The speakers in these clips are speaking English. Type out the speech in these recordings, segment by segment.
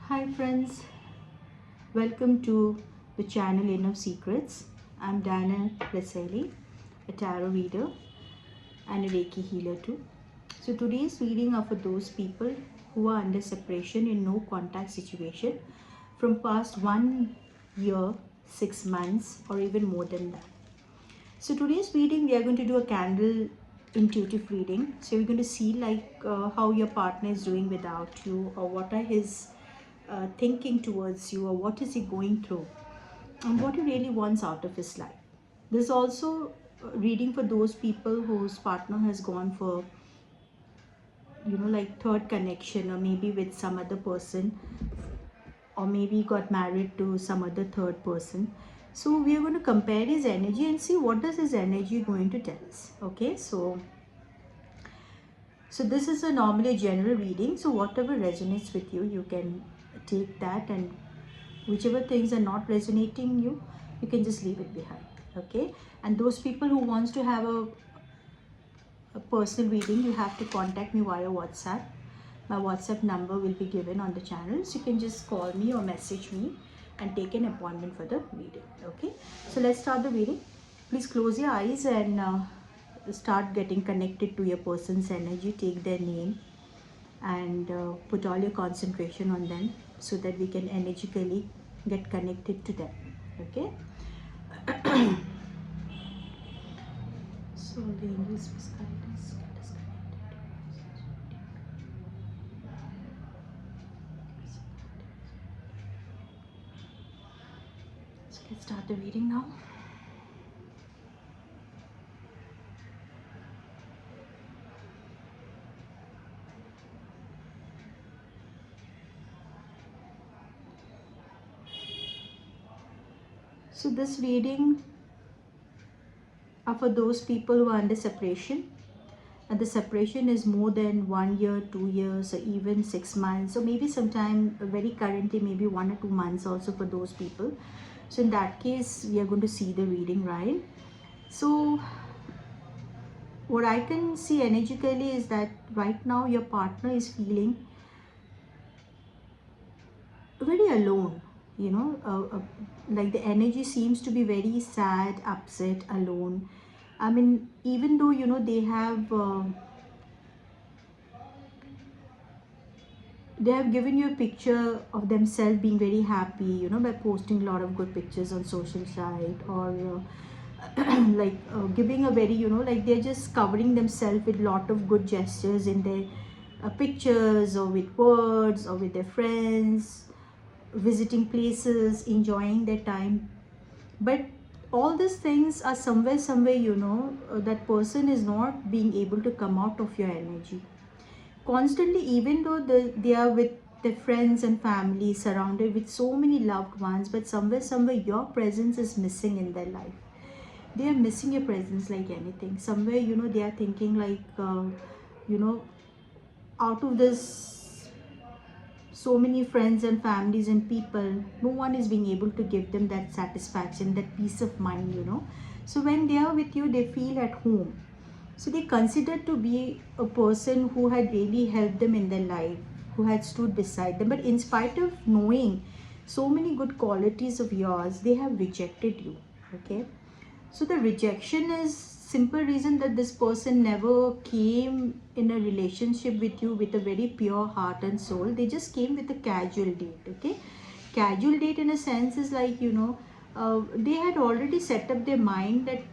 Hi friends, welcome to the channel Inner Secrets. I'm Dana Preseli, a tarot reader and a Reiki healer too. So today's reading are for those people who are under separation in no contact situation from past 1 year, 6 months, or even more than that. So today's reading we are going to do a candle intuitive reading. So we're going to see how your partner is doing without you, or what are his thinking towards you, or what is he going through, and what he really wants out of his life. There's also a reading for those people whose partner has gone for third connection, or maybe with some other person, or maybe got married to some other third person. So we are going to compare his energy and see what does his energy going to tell us. Okay, so this is a normally general reading, so whatever resonates with you, you can take that, and whichever things are not resonating you can just leave it behind. Okay, and those people who wants to have a personal reading, you have to contact me via WhatsApp. My WhatsApp number will be given on the channel, so you can just call me or message me and take an appointment for the reading. Okay, so let's start the reading. Please close your eyes and start getting connected to your person's energy. Take their name and put all your concentration on them so that we can energetically get connected to them. Okay, so the angels must guide us, get us connected. So let's start the reading now. So this reading are for those people who are under separation, and the separation is more than 1 year, 2 years, or even 6 months, or maybe sometime very currently, maybe 1 or 2 months also for those people. So in that case, we are going to see the reading, right? So what I can see energetically is that right now your partner is feeling very alone, like the energy seems to be very sad, upset, alone. I mean, even though they have given you a picture of themselves being very happy, by posting a lot of good pictures on social site, or giving a very, like they're just covering themselves with lot of good gestures in their pictures, or with words, or with their friends, visiting places, enjoying their time. But all these things are somewhere, that person is not being able to come out of your energy constantly, even though they are with their friends and family, surrounded with so many loved ones, but somewhere your presence is missing in their life. They are missing your presence like anything. Somewhere, they are thinking like, you know out of this so many friends and families and people, no one is being able to give them that satisfaction, that peace of mind. So when they are with you, they feel at home. So they consider to be a person who had really helped them in their life, who had stood beside them. But in spite of knowing so many good qualities of yours, they have rejected you. Okay. So the rejection is simple reason that this person never came in a relationship with you with a very pure heart and soul. They just came with a casual date. Okay, casual date in a sense is like, they had already set up their mind that,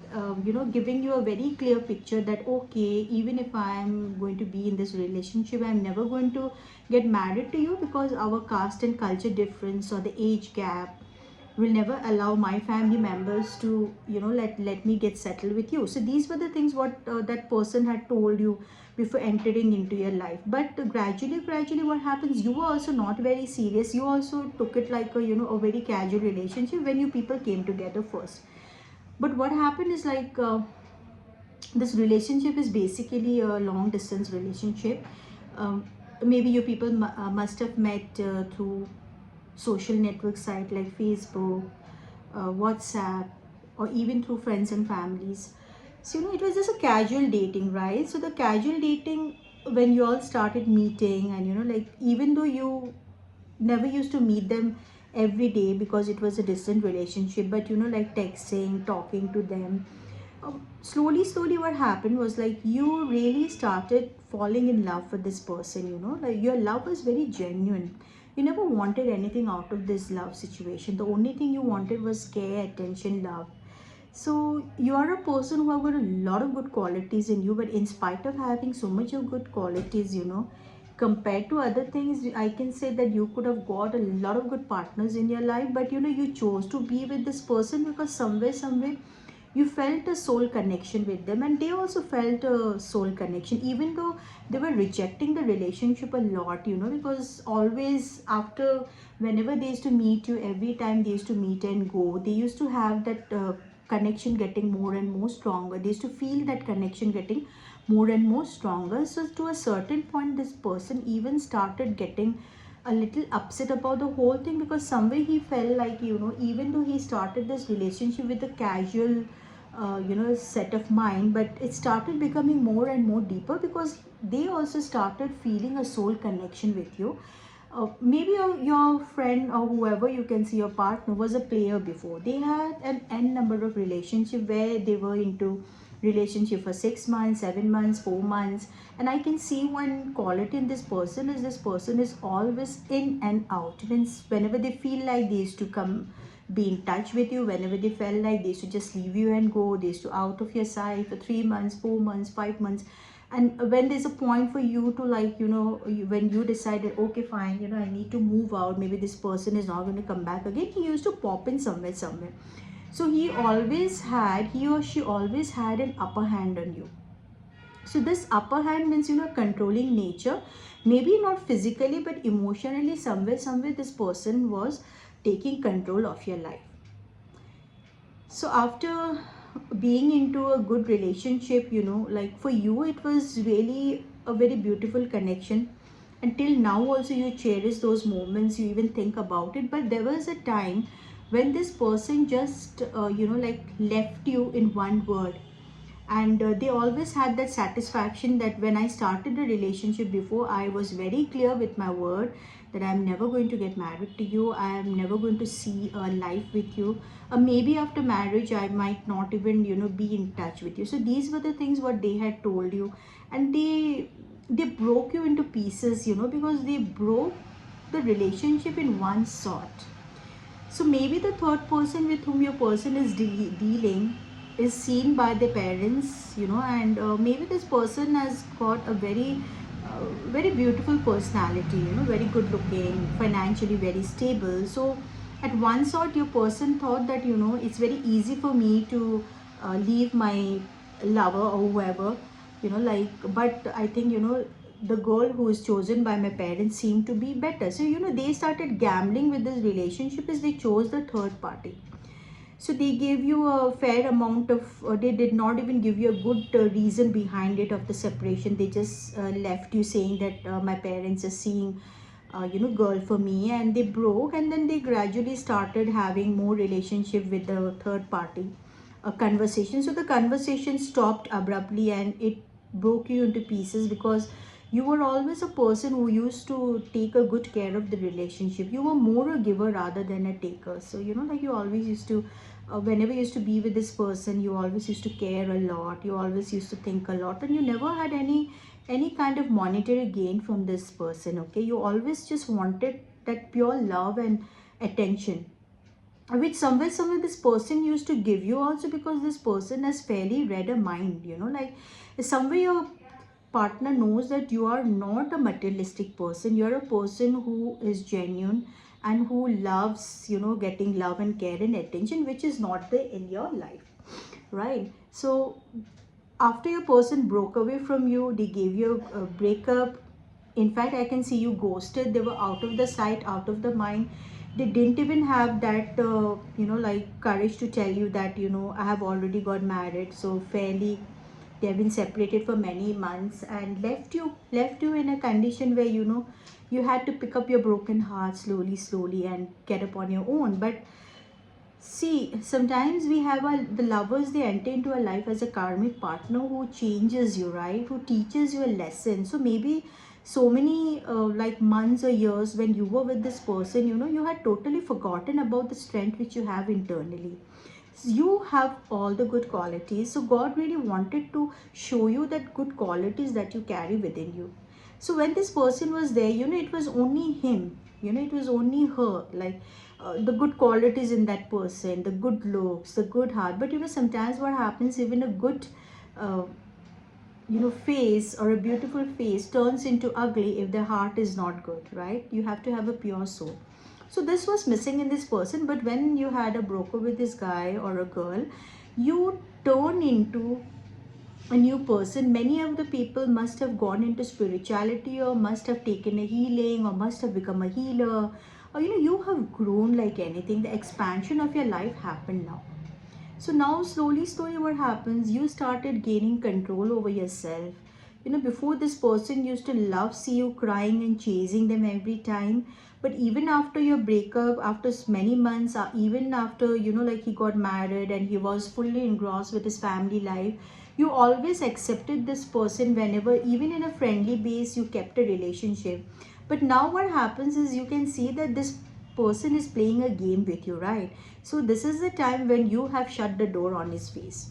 giving you a very clear picture that, okay, even if I am going to be in this relationship, I am never going to get married to you because our caste and culture difference or the age gap will never allow my family members to, let me get settled with you. So these were the things what that person had told you before entering into your life. But gradually what happens, you were also not very serious. You also took it like a, a very casual relationship when you people came together first. But what happened is like, this relationship is basically a long distance relationship. Maybe you people must have met through social network site like Facebook, WhatsApp, or even through friends and families. So, it was just a casual dating, right? So, the casual dating, when you all started meeting, and, like, even though you never used to meet them every day because it was a distant relationship, but like texting, talking to them. Slowly what happened was like you really started falling in love with this person, like your love was very genuine. You never wanted anything out of this love situation. The only thing you wanted was care, attention, love. So you are a person who have got a lot of good qualities in you, but in spite of having so much of good qualities, compared to other things, I can say that you could have got a lot of good partners in your life, but you chose to be with this person because somewhere you felt a soul connection with them, and they also felt a soul connection, even though they were rejecting the relationship a lot, because always after, whenever they used to meet you, every time they used to meet and go, they used to have that connection getting more and more stronger. They used to feel that connection getting more and more stronger. So to a certain point, this person even started getting a little upset about the whole thing, because somewhere he felt like, even though he started this relationship with a casual set of mind, but it started becoming more and more deeper because they also started feeling a soul connection with you. Maybe your friend or whoever, you can see, your partner was a player before. They had an n number of relationship where they were into relationship for 6 months, 7 months, 4 months, and I can see one quality in this person is always in and out. Means whenever they feel like they used to come be in touch with you, whenever they felt like they used to just leave you and go, they used to out of your sight for 3 months, 4 months, 5 months. And when there's a point for you to, like, when you decided, okay, fine, I need to move out, maybe this person is not going to come back again, he used to pop in somewhere. So he or she always had an upper hand on you. So this upper hand means, controlling nature, maybe not physically but emotionally. Somewhere this person was taking control of your life. So after being into a good relationship, like for you it was really a very beautiful connection. Until now also you cherish those moments, you even think about it. But there was a time when this person just like left you in one word. And they always had that satisfaction that when I started a relationship before, I was very clear with my word that I'm never going to get married to you, I am never going to see a life with you, maybe after marriage I might not even be in touch with you. So these were the things what they had told you, and they broke you into pieces, because they broke the relationship in one sort. So maybe the third person with whom your person is dealing is seen by the parents, and maybe this person has got a very beautiful personality, very good looking, financially very stable. So at one sort, your person thought that, it's very easy for me to leave my lover or whoever, like, but I think, the girl who is chosen by my parents seemed to be better. So, they started gambling with this relationship as they chose the third party. So they gave you a fair amount of, they did not even give you a good reason behind it of the separation. They just left you saying that my parents are seeing, girl for me, and they broke. And then they gradually started having more relationship with the third party, a conversation. So the conversation stopped abruptly and it broke you into pieces, because you were always a person who used to take a good care of the relationship. You were more a giver rather than a taker. So, like you always used to, whenever you used to be with this person, you always used to care a lot, you always used to think a lot, and you never had any kind of monetary gain from this person. Okay, you always just wanted that pure love and attention, which somewhere this person used to give you also, because this person has fairly read a mind, like somewhere your partner knows that you are not a materialistic person, you're a person who is genuine and who loves, getting love and care and attention, which is not there in your life, right? So after your person broke away from you, they gave you a breakup. In fact, I can see you ghosted. They were out of the sight, out of the mind. They didn't even have that, like courage to tell you that, I have already got married. So fairly, they have been separated for many months and left you in a condition where, you had to pick up your broken heart slowly and get upon your own. But see, sometimes we have the lovers, they enter into our life as a karmic partner who changes you, right? Who teaches you a lesson. So maybe so many like months or years when you were with this person, you know, you had totally forgotten about the strength which you have internally. You have all the good qualities, so God really wanted to show you that good qualities that you carry within you. So when this person was there, you know, it was only him, you know, it was only her, like the good qualities in that person, the good looks, the good heart. But you know, sometimes what happens, even a good uh, you know, face or a beautiful face turns into ugly if the heart is not good, right? You have to have a pure soul. So this was missing in this person, but when you had a broker with this guy or a girl, you turn into a new person. Many of the people must have gone into spirituality, or must have taken a healing, or must have become a healer, or you know, you have grown like anything. The expansion of your life happened now. So now slowly what happens, you started gaining control over yourself. You know, before, this person used to love see you crying and chasing them every time. But even after your breakup, after many months, even after, you know, like he got married and he was fully engrossed with his family life, you always accepted this person. Whenever, even in a friendly base, you kept a relationship. But now what happens is, you can see that this person is playing a game with you, right? So this is the time when you have shut the door on his face.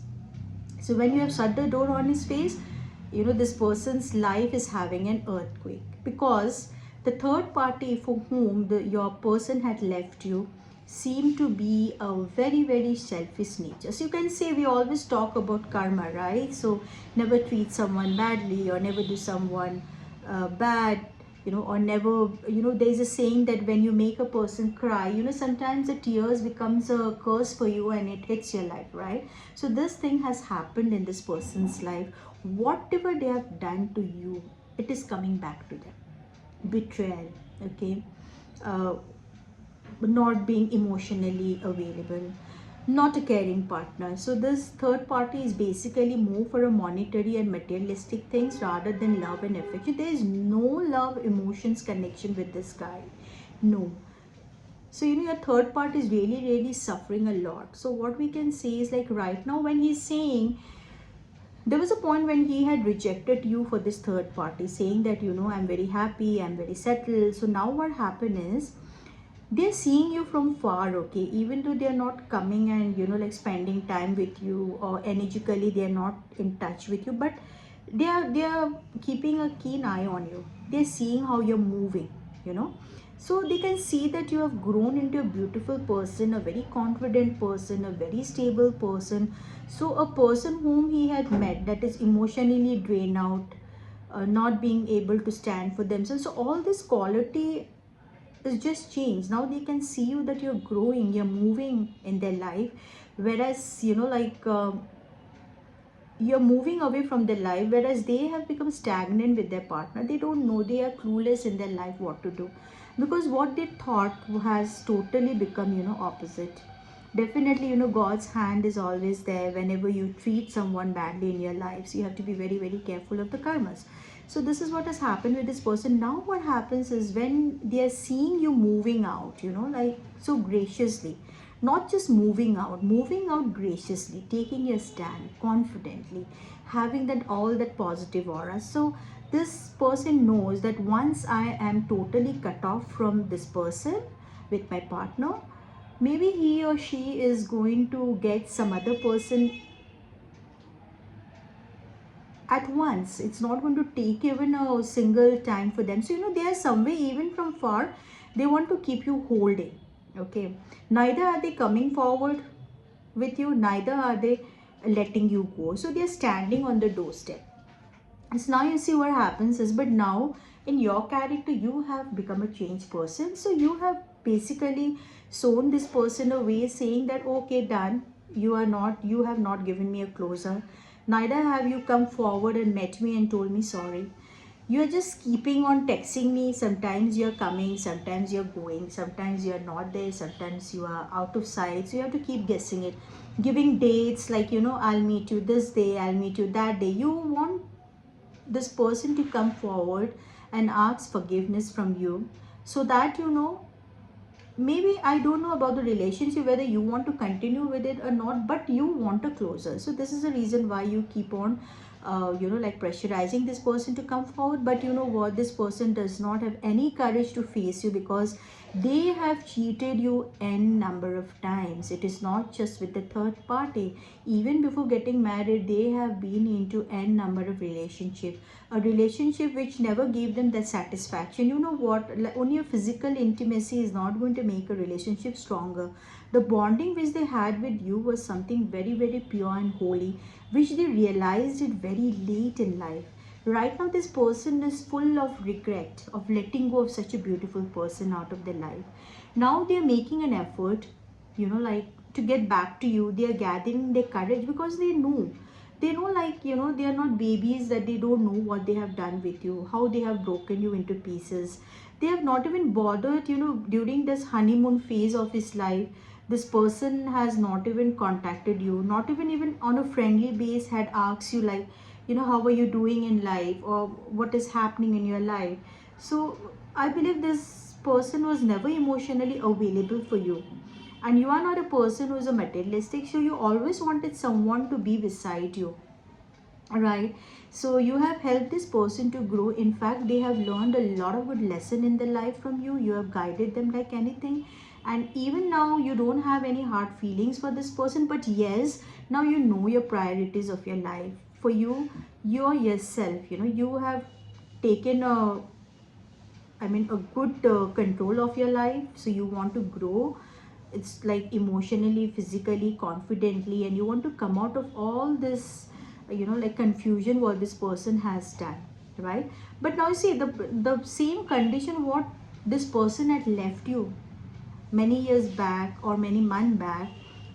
So when you have shut the door on his face, you know, this person's life is having an earthquake, because the third party for whom your person had left you seem to be a very selfish nature. So you can say, we always talk about karma, right? So never treat someone badly, or never do someone bad, you know, or never, you know, there's a saying that when you make a person cry, you know, sometimes the tears becomes a curse for you and it hits your life, right? So this thing has happened in this person's life. Whatever they have done to you, it is coming back to them. Betrayal, okay, uh, not being emotionally available, not a caring partner. So this third party is basically more for a monetary and materialistic things rather than love and affection. There is no love, emotions, connection with this guy. No. So you know, your third part is really suffering a lot. So what we can say is, like, right now when he's saying, there was a point when he had rejected you for this third party, saying that, you know, I'm very happy, I'm very settled. So now what happened is, they're seeing you from far, okay, even though they're not coming and, you know, like spending time with you, or energically they're not in touch with you, but they are keeping a keen eye on you. They're seeing how you're moving, you know. So they can see that you have grown into a beautiful person, a very confident person, a very stable person. So a person whom he had met, that is emotionally drained out, not being able to stand for themselves, so all this quality is just changed. Now they can see you that you're growing, you're moving in their life. Whereas, you know, like you're moving away from their life, whereas they have become stagnant with their partner. They don't know, they are clueless in their life what to do, because what they thought has totally become, you know, opposite. Definitely, you know, God's hand is always there whenever you treat someone badly in your life. So you have to be very careful of the karmas. So this is what has happened with this person. Now what happens is, when they are seeing you moving out, you know, like so graciously, not just moving out graciously, taking your stand confidently, having that all that positive aura. So this person knows that once I am totally cut off from this person with my partner, maybe he or she is going to get some other person at once. It's not going to take even a single time for them. So you know, they are somewhere, even from far, they want to keep you holding, okay. Neither are they coming forward with you, neither are they letting you go. So they're standing on the doorstep. So now you see what happens is, but now in your character, you have become a changed person. So you have basically shown this person a way, saying that, okay, done, you have not given me a closure. Neither have you come forward and met me and told me sorry. You're just keeping on texting me. Sometimes you're coming, sometimes you're going, sometimes you're not there, sometimes you are out of sight. So you have to keep guessing it, giving dates like, you know, I'll meet you this day, I'll meet you that day. You want this person to come forward and ask forgiveness from you, so that, you know, maybe, I don't know about the relationship, whether you want to continue with it or not, but you want a closure. So this is the reason why you keep on like pressurizing this person to come forward. But you know what, this person does not have any courage to face you, because they have cheated you n number of times. It is not just with the third party. Even before getting married, they have been into n number of relationship, a relationship which never gave them that satisfaction. You know what, like, only a physical intimacy is not going to make a relationship stronger. The bonding which they had with you was something very, very pure and holy, which they realized it very late in life. Right now, this person is full of regret of letting go of such a beautiful person out of their life. Now they are making an effort, like, to get back to you. They are gathering their courage, because they know, like, they are not babies, that they don't know what they have done with you, how they have broken you into pieces. They have not even bothered, during this honeymoon phase of his life. This person has not even contacted you, not even on a friendly base had asked you, like, how are you doing in life, or what is happening in your life. So I believe this person was never emotionally available for you. And you are not a person who is a materialistic, so you always wanted someone to be beside you, right? So you have helped this person to grow. In fact, they have learned a lot of good lesson in their life from you. You have guided them like anything. And even now you don't have any hard feelings for this person, but yes, now you know your priorities of your life. For you, you're yourself, you have taken a good control of your life. So you want to grow. It's like emotionally, physically, confidently, and you want to come out of all this, like, confusion what this person has done, right? But now you see the same condition what this person had left you many years back or many months back.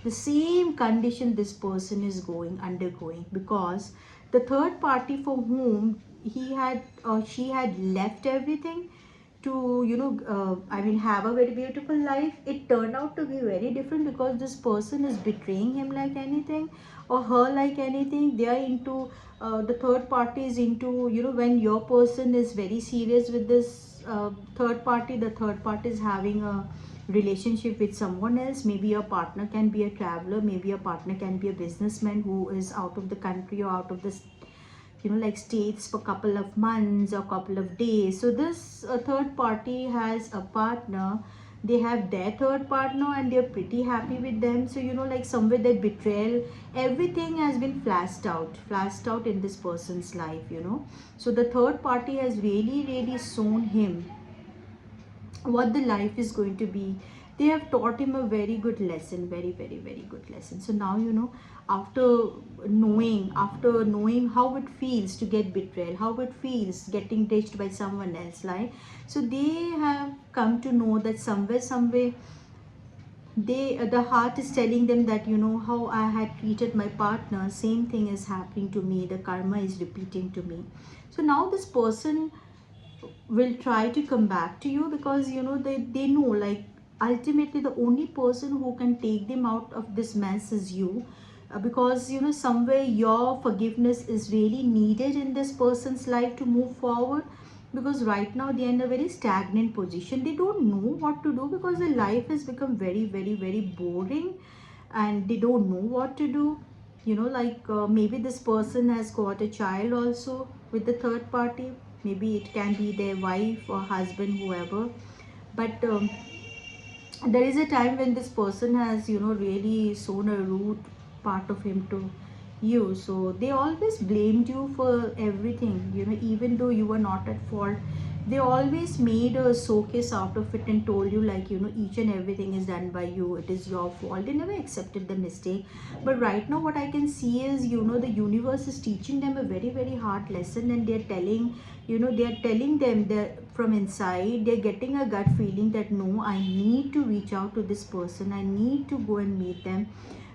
The same condition this person is going undergoing, because the third party for whom he had or she had left everything to, have a very beautiful life, it turned out to be very different, because this person is betraying him like anything, or her like anything. They are into, the third party is into, when your person is very serious with this third party, the third party is having a relationship with someone else. Maybe your partner can be a traveler, maybe your partner can be a businessman who is out of the country or out of this, like, states for couple of months or couple of days. So this third party has a partner. They have their third partner and they're pretty happy with them. So, like, somewhere that betrayal, everything has been flashed out in this person's life. So the third party has really, really shown him what the life is going to be. They have taught him a very good lesson, very, very, very good lesson. So now, after knowing how it feels to get betrayed, how it feels getting ditched by someone else, like, so they have come to know that somewhere the heart is telling them that, how I had treated my partner, same thing is happening to me, the karma is repeating to me. So now this person will try to come back to you, because they know, like, ultimately the only person who can take them out of this mess is you. Because somewhere your forgiveness is really needed in this person's life to move forward. Because right now they are in a very stagnant position, they don't know what to do, because their life has become very, very, very boring, and they don't know what to do. Like, maybe this person has got a child also with the third party. Maybe it can be their wife or husband, whoever. But there is a time when this person has, really sown a root part of him to you. So they always blamed you for everything, even though you were not at fault. They always made a showcase out of it and told you, like, each and everything is done by you, it is your fault. They never accepted the mistake. But right now what I can see is, the universe is teaching them a very, very hard lesson, and they're telling them that from inside they're getting a gut feeling that, no, I need to reach out to this person, I need to go and meet them,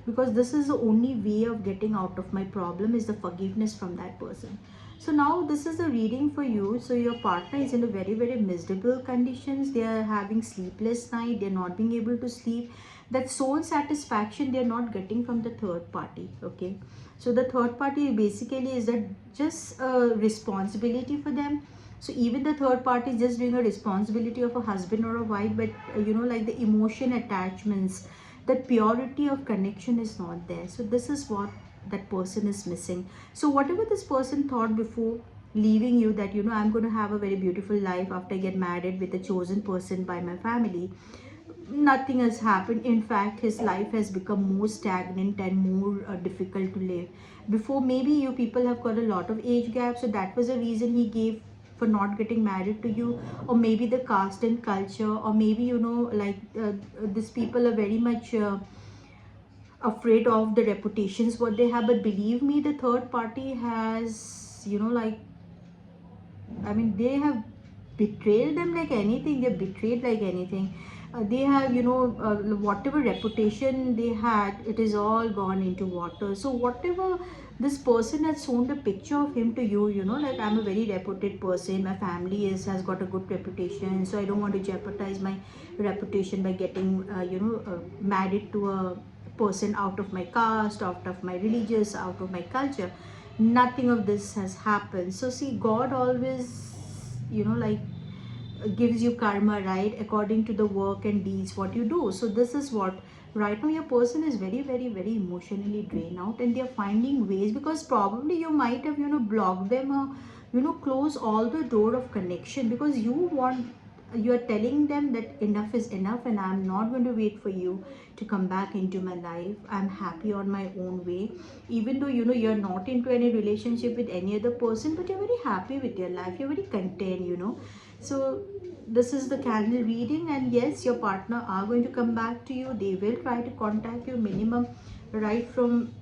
because this is the only way of getting out of my problem, is the forgiveness from that person. So now this is a reading for you. So your partner is in a very, very miserable conditions. They are having sleepless night, they're not being able to sleep. That soul satisfaction they're not getting from the third party. Okay, so the third party basically is that just a responsibility for them. So even the third party is just doing a responsibility of a husband or a wife, but like, the emotion attachments, that purity of connection is not there. So this is what that person is missing. So whatever this person thought before leaving you, that I'm going to have a very beautiful life after I get married with a chosen person by my family, nothing has happened. In fact, his life has become more stagnant and more difficult to live. Before, maybe you people have got a lot of age gap, so that was a reason he gave for not getting married to you. Or maybe the caste and culture, or maybe like these people are very much afraid of the reputations what they have. But believe me, the third party has, like, I mean, they have betrayed them like anything. They're betrayed like anything. They have, whatever reputation they had, it is all gone into water. So whatever this person has shown the picture of him to you, like, I'm a very reputed person. My family has got a good reputation, so I don't want to jeopardize my reputation by getting, married to a person out of my caste, out of my religious, out of my culture. Nothing of this has happened. So see, God always, like, gives you karma, right, according to the work and deeds what you do. So this is what right now your person is very, very, very emotionally drained out, and they're finding ways, because probably you might have, blocked them, or close all the door of connection, because you are telling them that enough is enough, and I'm not going to wait for you to come back into my life. I'm happy on my own way. Even though you're not into any relationship with any other person, but you're very happy with your life, you're very content, so this is the candle reading. And yes, your partner are going to come back to you. They will try to contact you minimum, right from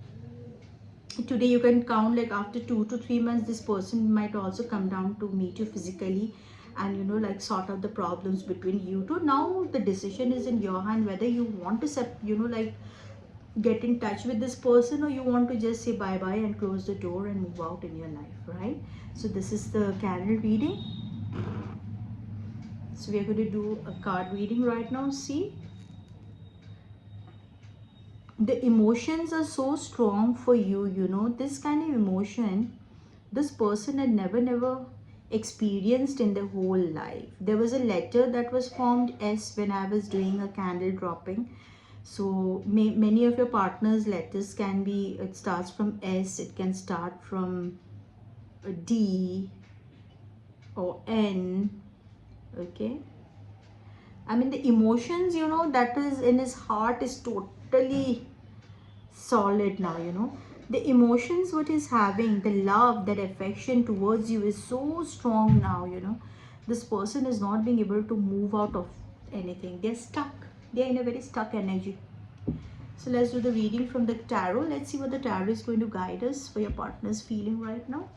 today. You can count, like, after 2 to 3 months this person might also come down to meet you physically, and like, sort out the problems between you two. Now the decision is in your hand, whether you want to like, get in touch with this person, or you want to just say bye bye and close the door and move out in your life, right? So this is the candle reading. So we are going to do a card reading right now. See, the emotions are so strong for you, this kind of emotion this person had never experienced in their whole life. There was a letter that was formed S when I was doing a candle dropping. So many of your partners letters can be, it starts from S, it can start from D or N. Okay, I mean, the emotions, that is in his heart is totally solid now, the emotions what he's having, the love, that affection towards you is so strong now, this person is not being able to move out of anything. They're stuck, they're in a very stuck energy. So let's do the reading from the tarot. Let's see what the tarot is going to guide us for your partner's feeling right now.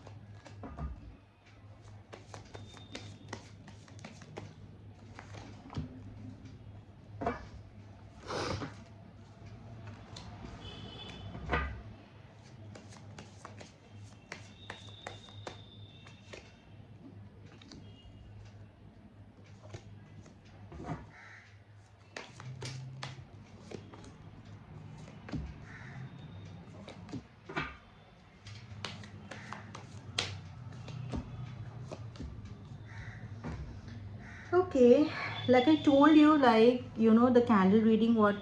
Okay, like I told you, like, the candle reading, what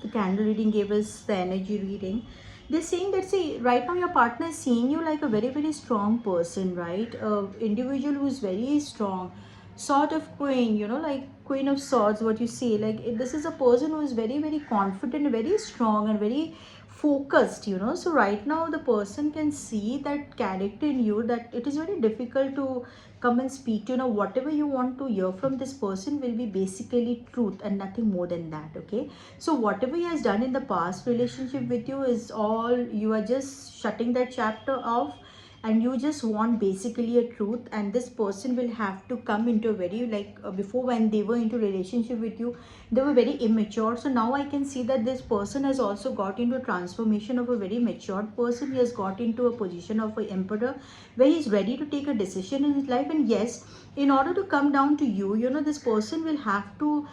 the candle reading gave us, the energy reading. They're saying that, see, right now your partner is seeing you like a very, very strong person, right? A individual who's very strong, sort of queen, like queen of swords, what you say. Like, this is a person who is very, very confident, very strong, and very focused, so right now the person can see that character in you, that it is very difficult to come and speak to whatever you want to hear from this person will be basically truth and nothing more than that. Okay, so whatever he has done in the past relationship with you is all, you are just shutting that chapter off, and you just want basically a truth, and this person will have to come into a very, like, before, when they were into relationship with you, they were very immature. So now I can see that this person has also got into a transformation of a very matured person. He has got into a position of an emperor, where he's ready to take a decision in his life. And yes, in order to come down to you, this person will have to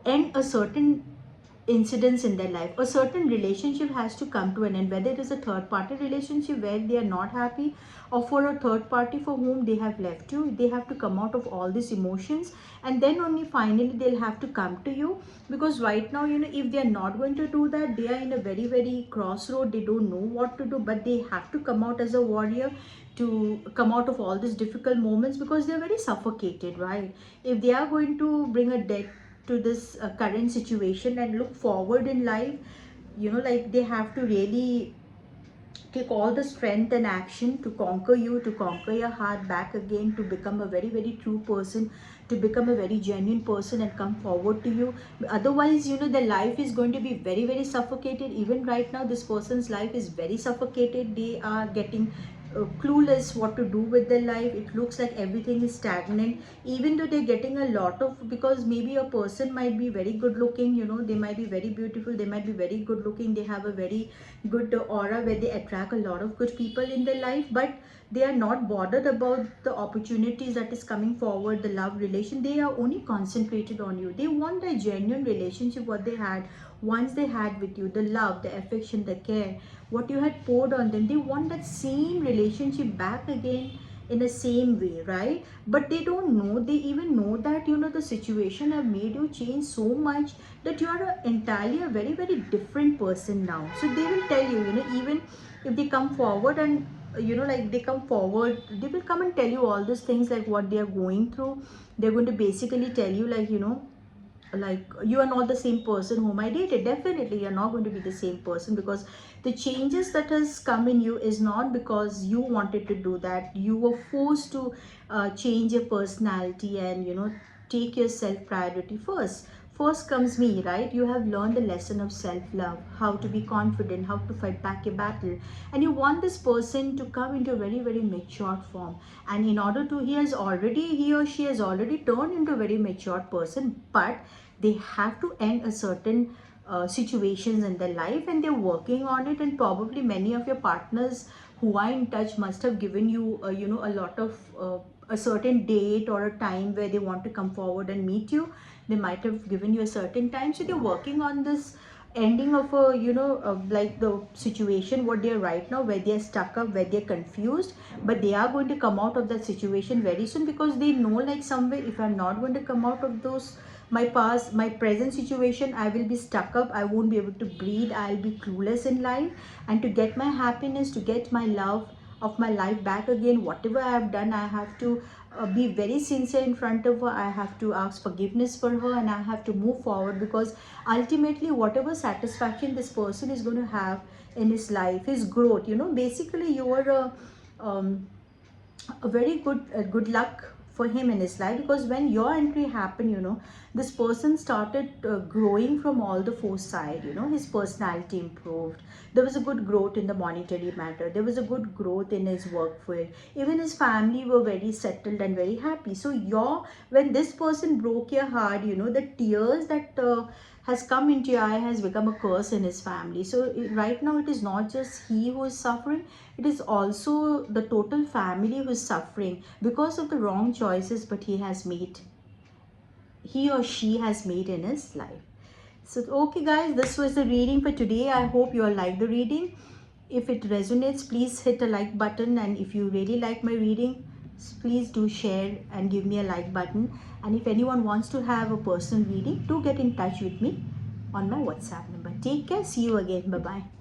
end a certain incidents in their life. A certain relationship has to come to an end, whether it is a third party relationship where they are not happy, or for a third party for whom they have left you. They have to come out of all these emotions, and then only finally they'll have to come to you. Because right now, if they are not going to do that, they are in a very, very crossroad. They don't know what to do, but they have to come out as a warrior, to come out of all these difficult moments, because they're very suffocated, right? If they are going to bring a death to this current situation and look forward in life, like they have to really take all the strength and action to conquer you, to conquer your heart back again, to become a very, very true person, to become a very genuine person and come forward to you. Otherwise, the life is going to be very, very suffocated. Even right now, this person's life is very suffocated. They are getting clueless what to do with their life. It looks like everything is stagnant, even though they're getting a lot of, because maybe a person might be very good looking, they might be very beautiful, they might be very good looking, they have a very good aura where they attract a lot of good people in their life, but they are not bothered about the opportunities that is coming forward, the love relation. They are only concentrated on you. They want the genuine relationship what they had once they had with you, the love, the affection, the care, what you had poured on them. They want that same relationship back again in the same way, right? But they don't know, they even know that the situation have made you change so much that you are entirely a very, very different person now. So they will tell you, even if they come forward and like they come forward, they will come and tell you all these things, like what they are going through. They're going to basically tell you, like you are not the same person whom I dated. Definitely you're not going to be the same person, because the changes that has come in you is not because you wanted to do that. You were forced to change your personality and take your self priority first. First comes me, right? You have learned the lesson of self-love, how to be confident, how to fight back your battle, and you want this person to come into a very, very mature form. And in order to, he or she has already turned into a very mature person, but they have to end a certain situations in their life, and they're working on it. And probably many of your partners who are in touch must have given you a lot of a certain date or a time where they want to come forward and meet you. They might have given you a certain time, so they're working on this ending of a like the situation what they're right now, where they're stuck up, where they're confused. But they are going to come out of that situation very soon, because they know, like somewhere, if I'm not going to come out of those, my present situation, I will be stuck up, I won't be able to breathe, I'll be clueless in life. And to get my happiness, to get my love of my life back again, whatever I have done, I have to be very sincere in front of her. I have to ask forgiveness for her, and I have to move forward, because ultimately whatever satisfaction this person is going to have in his life, his growth, basically you are a very good luck for him in his life. Because when your entry happened, this person started growing from all the four sides. His personality improved, there was a good growth in the monetary matter, there was a good growth in his work field, even his family were very settled and very happy. So when this person broke your heart, the tears that has come into your eye has become a curse in his family. So right now it is not just he who is suffering, it is also the total family who is suffering because of the wrong choices but he or she has made in his life. So okay guys, this was the reading for today. I hope you all like the reading. If it resonates, please hit a like button, and if you really like my reading, please do share and give me a like button. And if anyone wants to have a personal reading, do get in touch with me on my WhatsApp number. Take care, see you again, bye bye.